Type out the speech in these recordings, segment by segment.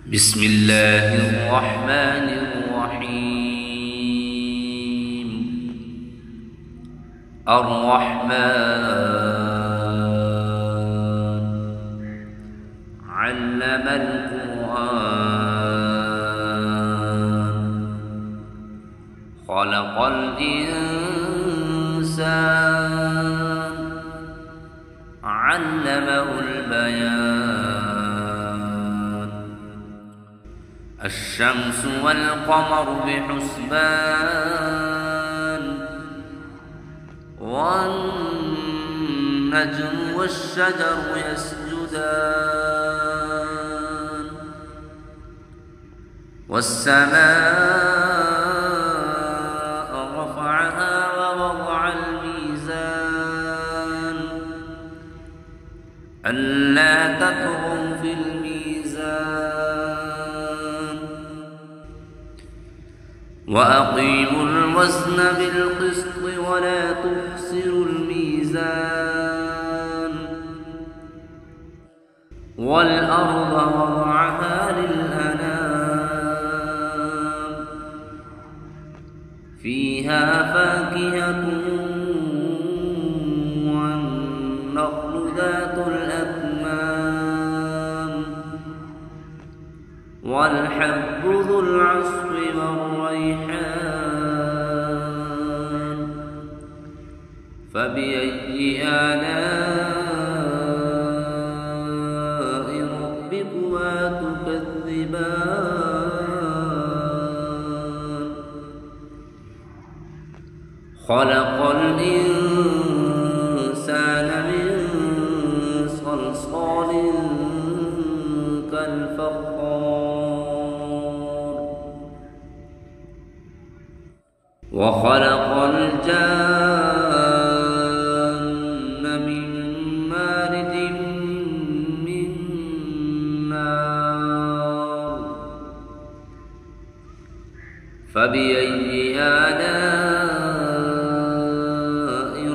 بسم الله الرحمن الرحيم. الرحمن علم القرآن خلق الإنسان علمه البيان. الشمس والقمر بحسبان والنجم والشجر يسجدان والسماء رفعها ووضع الميزان ألا تطغوا في الميزان وأقيموا الوزن بالقسط ولا تخسروا الميزان والأرض وضعها للأنام فيها فاكهة والنخل ذات الأكمام والحب ذو العصف والريحان فبأي آلاء ربكما تكذبان. خلق الإنسان من صلصال كالفخار وخلق الجان من مارد من نار فبأي آلاء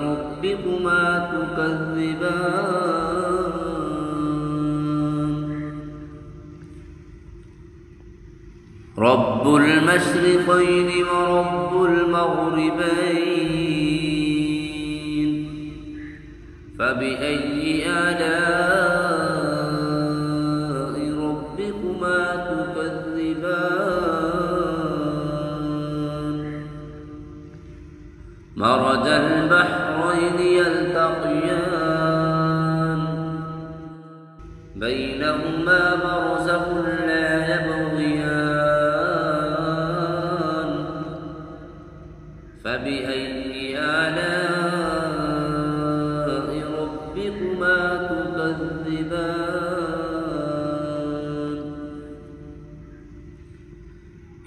ربكما تكذبان. رب المشرقين ورب المغربين فبأي آلاء ربكما تكذبان. مرج البحرين يلتقيان بينهما برزخ لا يبغيان فبأي آلاء ربكما تكذبان.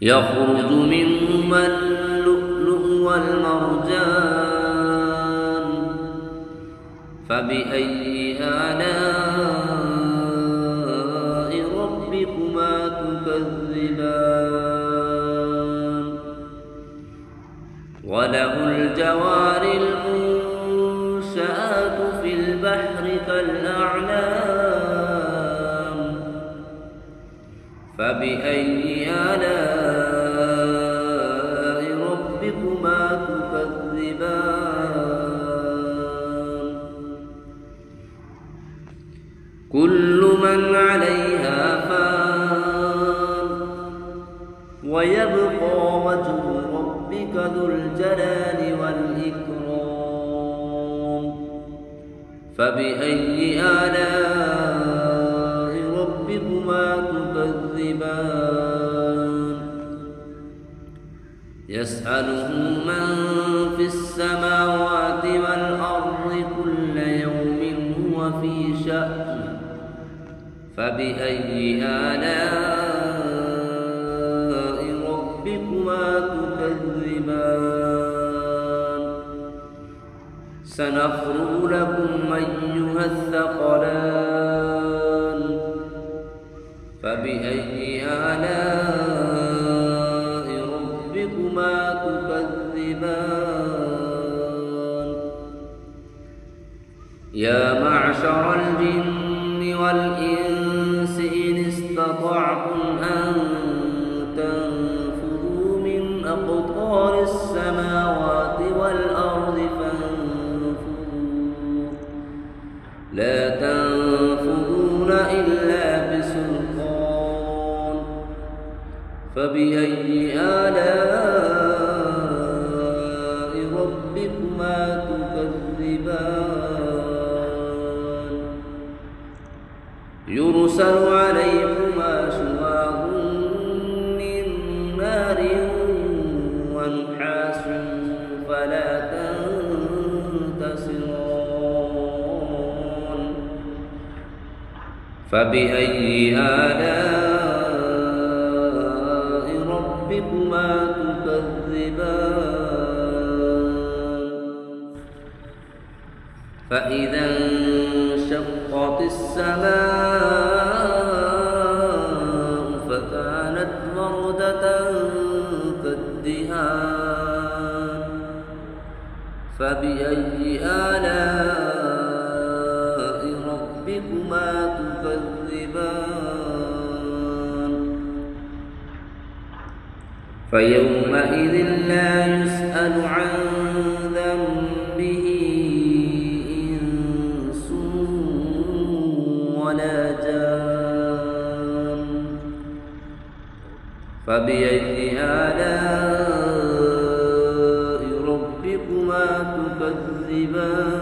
يخرج منهما اللؤلؤ والمرجان فبأي آلاء ربكما تكذبان. وله الجوار المنشآت في البحر كالأعلام فبأي آلاء ربكما تكذبان. كل من عليها فان ويبقى وجه ربك ذو الجلال والإكرام فبأي آلاء ربكما تكذبان. يسأله من في السماوات والأرض كل يوم هو في شأن فبأي آلاء ربكما تكذبان. سنفرغ لكم أيها الثقلان فبأي آلاء ربكما تكذبان. يا معشر الجن والإنس إن استطعتم فبأي آلاء ربكما تكذبان يرسل عليكما شواظ من نار ونحاس فلا تنتصران فبأي آلاء ربكما تكذبان فإذا انشقت السماء فكانت وردة كالدهان فبأي آلاء ربكما تكذبان فيومئذ لا يسأل عن ذنبه إنس ولا جان فبأي آلاء ربكما تكذبان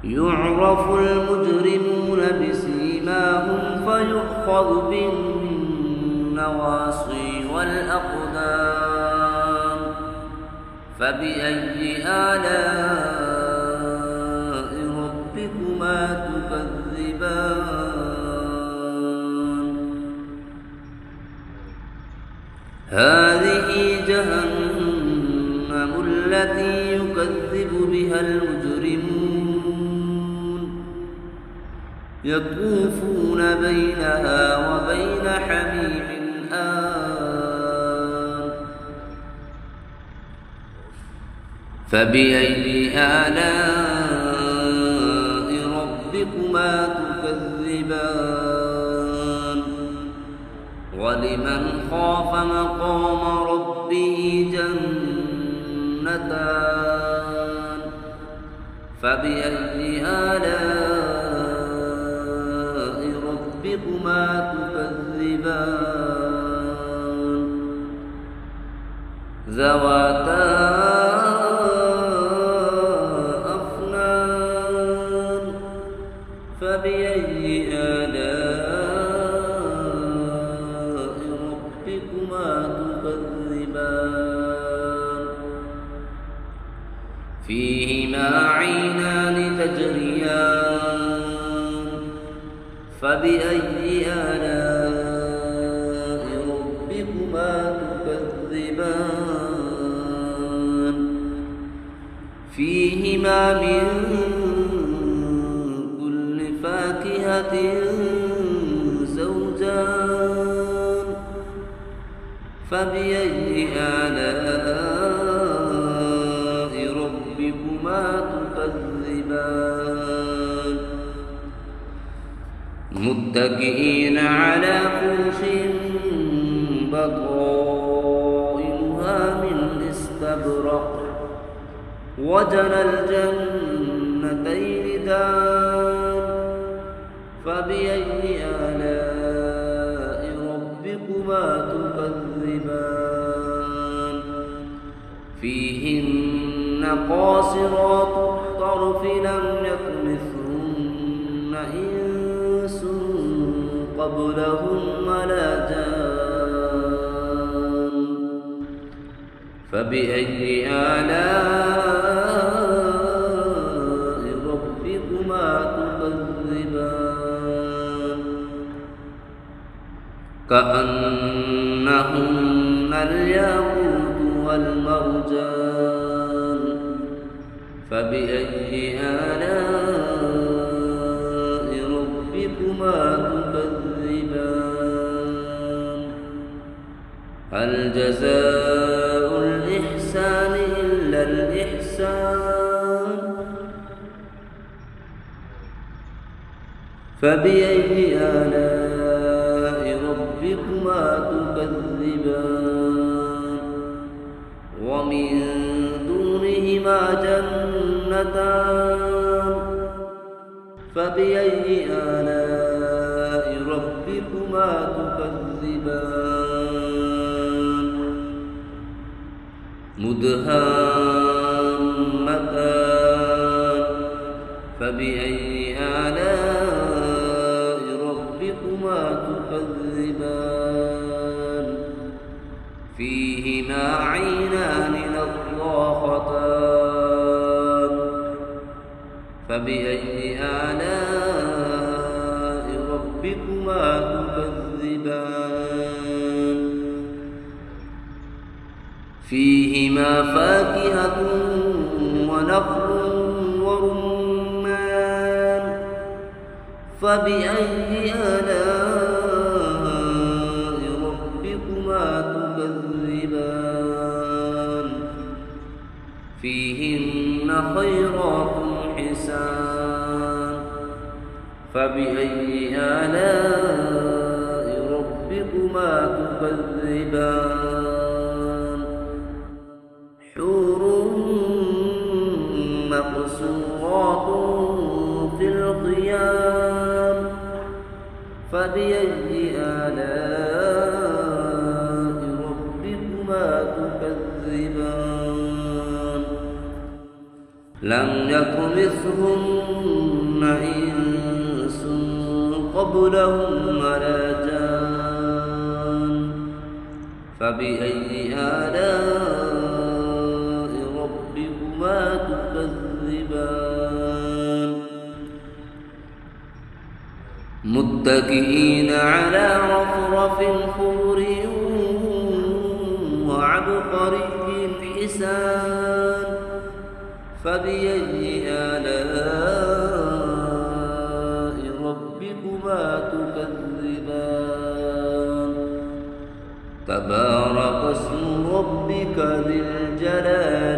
يعرف المجرمون بسيماهم فيؤخذ بالنواصي والأقدام فبأي آلاء ربكما تكذبان هذه جهنم التي يكذب بها المجرمون يطوفون بينها وبين حميم آن فبأي آلاء ربكما تكذبان ولمن خاف مقام ربه جنتان فبأي آلاء ربكما تكذبان ذواتا أفنان فبأي آلاء ربكما تكذبان فيهما عينان تجريان فبأي آلاء ربكما تكذبان فيهما من كل فاكهة زوجان فبأي آلاء ربكما تكذبان متكئين على فرش بطائنها من استبرق وجنى الجنتين دان فبأي آلاء ربكما تكذبان فيهن قاصرات الطرف لم يطمثهن إنس قبلهم ولا جان فبأي آلاء ربكما تكذبان كأنهن الياقوت والمرجان فبأي آلاء ربكما تكذبان هل جزاء الإحسان إلا الإحسان فبأي آلاء ربكما تكذبان ومن دونهما جنتان فبأي آلاء ربكما ربكما تكذبان مدهامتان فبأي آلاء ربكما تكذبان فيهما عينان نضاختان فبأي آلاء ربكما تكذبان فيهما فاكهة ونخل ورمان فبأي آلاء ربكما تكذبان فيهن خيرات حسان فبأي آلاء ربكما تكذبان حور مقصورات في الخيام فبأي آلاء ربكما تكذبان لم يطمثهن إنس قبلهم ولا جان فبأي آلاء ربكما تكذبان متكئين على رفرف خضر وعبقري حسان فبأي آلاء ربكما تكذبان تبارك اسم ربك ذي الجلال